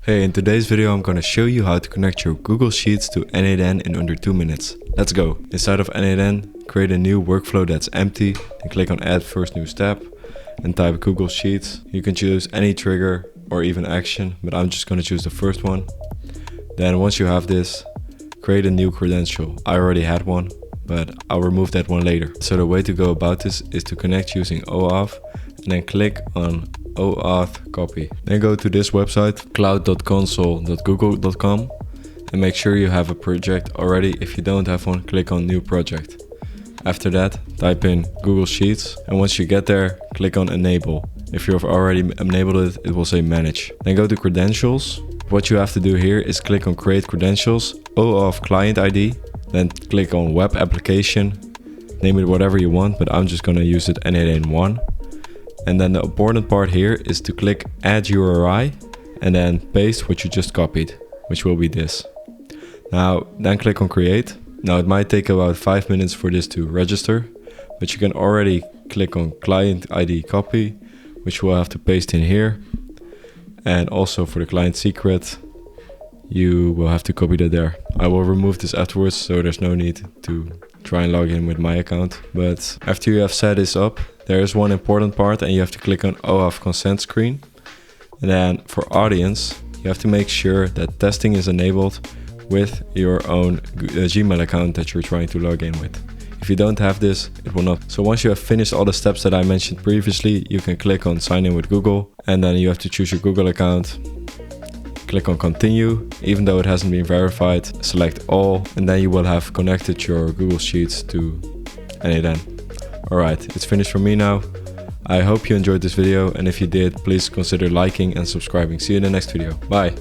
Hey, in today's video I'm gonna show you how to connect your Google Sheets to n8n in under 2 minutes. Let's go. Inside of n8n, create a new workflow that's empty, then click on add first new step and type Google Sheets. You can choose any trigger or even action, but I'm just gonna choose the first one. Then once you have this, create a new credential. I already had one, but I'll remove that one later. So the way to go about this is to connect using OAuth and then click on OAuth copy. Then go to this website, cloud.console.google.com, and make sure you have a project already. If you don't have one, click on new project. After that, type in Google Sheets, and once you get there, click on enable. If you've already enabled it, it will say manage. Then go to credentials. What you have to do here is click on create credentials, OAuth client ID, then click on web application, name it whatever you want, but I'm just gonna use it n8n1. And then the important part here is to click add URI and then paste what you just copied, which will be this. Now, then click on create. Now it might take about 5 minutes for this to register, but you can already click on client ID copy, which we'll have to paste in here. And also for the client secret, you will have to copy that there. I will remove this afterwards, so there's no need to try and log in with my account. But after you have set this up, there is one important part, and you have to click on OAuth consent screen. And then for audience, you have to make sure that testing is enabled with your own Gmail account that you're trying to log in with. If you don't have this, it will not. So once you have finished all the steps that I mentioned previously, you can click on sign in with Google, and then you have to choose your Google account. Click on continue, even though it hasn't been verified, select all, and then you will have connected your Google Sheets to n8n. Alright, it's finished for me now. I hope you enjoyed this video, and if you did, please consider liking and subscribing. See you in the next video. Bye!